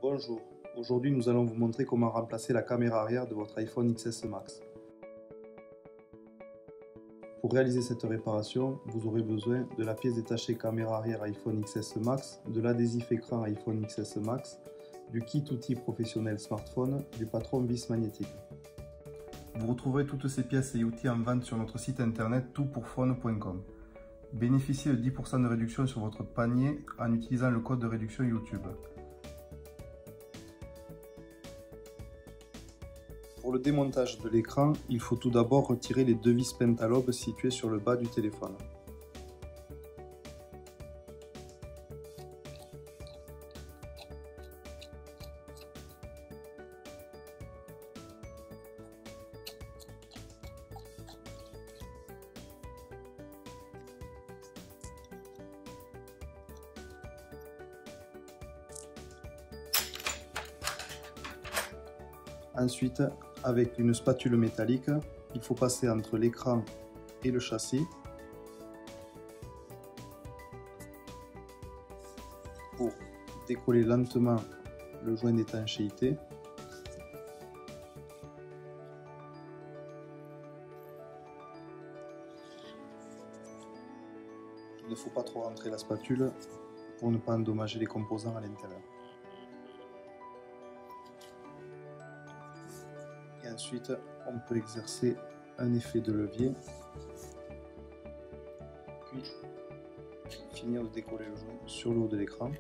Bonjour, aujourd'hui nous allons vous montrer comment remplacer la caméra arrière de votre iPhone XS Max. Pour réaliser cette réparation, vous aurez besoin de la pièce détachée caméra arrière iPhone XS Max, de l'adhésif écran iPhone XS Max, du kit outil professionnel smartphone, du patron vis magnétique. Vous retrouverez toutes ces pièces et outils en vente sur notre site internet toutpourphone.com. Bénéficiez de 10% de réduction sur votre panier en utilisant le code de réduction YouTube. Pour le démontage de l'écran, il faut tout d'abord retirer les deux vis pentalobes situées sur le bas du téléphone. Ensuite, avec une spatule métallique, il faut passer entre l'écran et le châssis pour décoller lentement le joint d'étanchéité. Il ne faut pas trop rentrer la spatule pour ne pas endommager les composants à l'intérieur. Et ensuite, on peut exercer un effet de levier, puis finir de décoller le joint sur le haut de l'écran.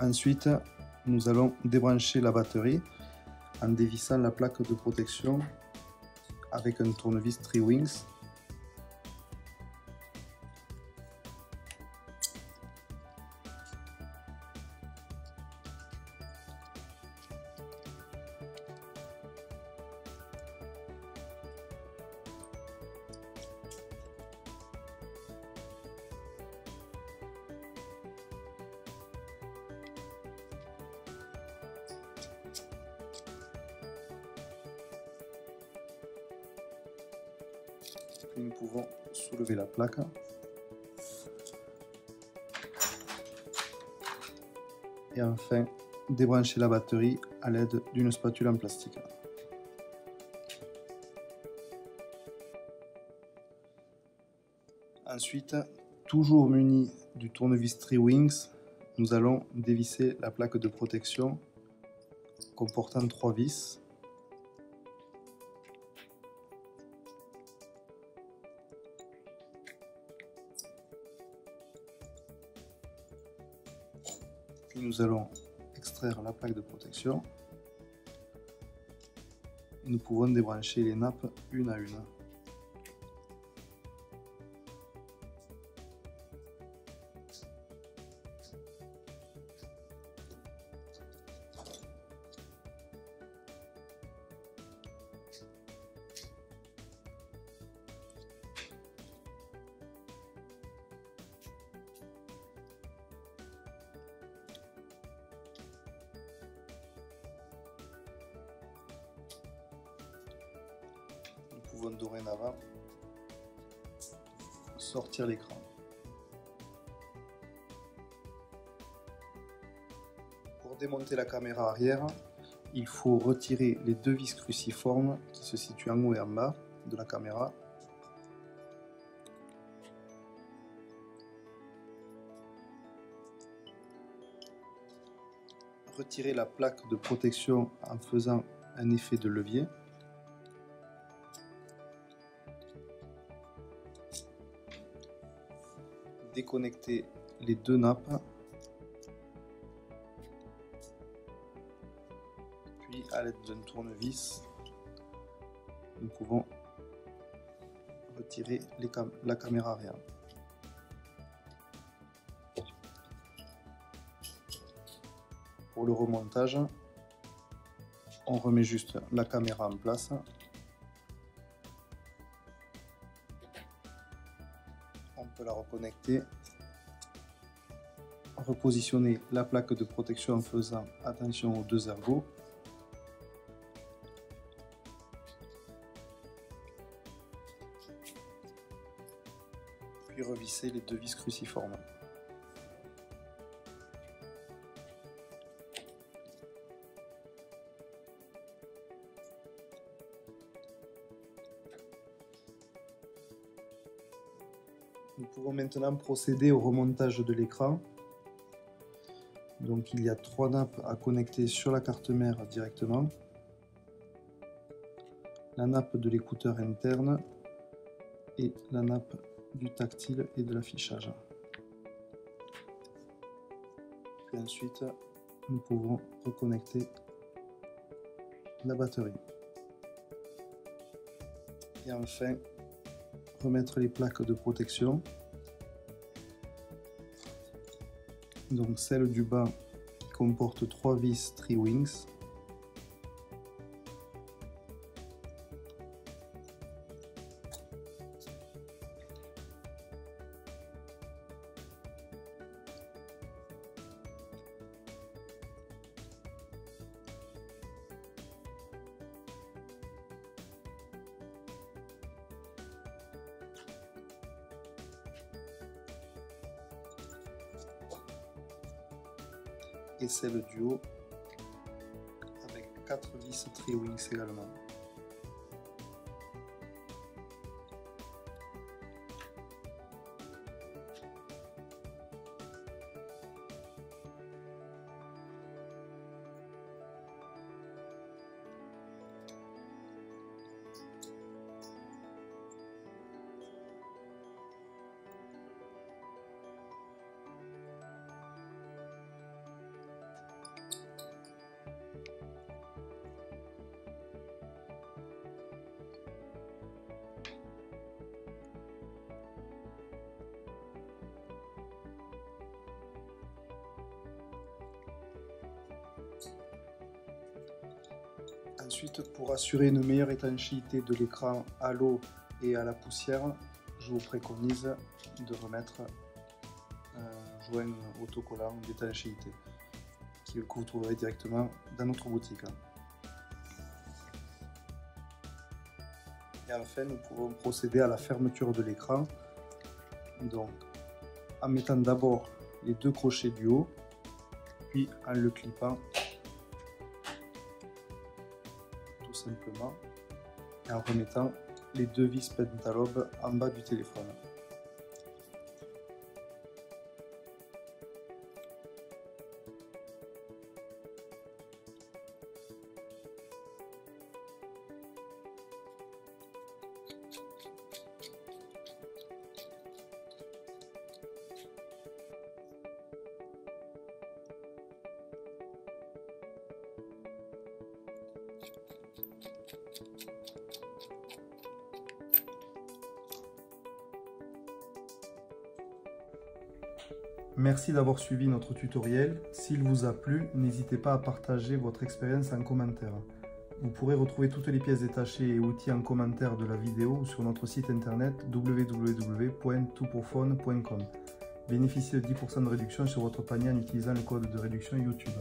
Ensuite, nous allons débrancher la batterie en dévissant la plaque de protection avec un tournevis Tri-Wings. Puis nous pouvons soulever la plaque et enfin débrancher la batterie à l'aide d'une spatule en plastique. Ensuite, toujours muni du tournevis Tri-Wings, nous allons dévisser la plaque de protection comportant 3 vis. Puis nous allons extraire la plaque de protection et nous pouvons débrancher les nappes une à une. Nous pouvons dorénavant sortir l'écran. Pour démonter la caméra arrière, il faut retirer les deux vis cruciformes qui se situent en haut et en bas de la caméra. Retirer la plaque de protection en faisant un effet de levier. Déconnecter les deux nappes, puis à l'aide d'un tournevis, nous pouvons retirer la caméra arrière. Pour le remontage, on remet juste la caméra en place. On peut la reconnecter, repositionner la plaque de protection en faisant attention aux deux ergots puis revisser les deux vis cruciformes. Nous pouvons maintenant procéder au remontage de l'écran. Donc il y a 3 nappes à connecter sur la carte mère directement. La nappe de l'écouteur interne et la nappe du tactile et de l'affichage. Puis ensuite, nous pouvons reconnecter la batterie. Et enfin, remettre les plaques de protection. Donc celle du bas qui comporte 3 vis Tri-Wings. Et celle du haut avec 4 vis Tri-Wings également. Ensuite, pour assurer une meilleure étanchéité de l'écran à l'eau et à la poussière, je vous préconise de remettre un joint autocollant d'étanchéité que vous trouverez directement dans notre boutique. Et enfin, nous pouvons procéder à la fermeture de l'écran, donc en mettant d'abord les 2 crochets du haut, puis en le clippant tout simplement et en remettant les 2 vis Pentalobe en bas du téléphone. Merci d'avoir suivi notre tutoriel. S'il vous a plu, n'hésitez pas à partager votre expérience en commentaire. Vous pourrez retrouver toutes les pièces détachées et outils en commentaire de la vidéo ou sur notre site internet www.toutpourphone.com. Bénéficiez de 10% de réduction sur votre panier en utilisant le code de réduction YouTube.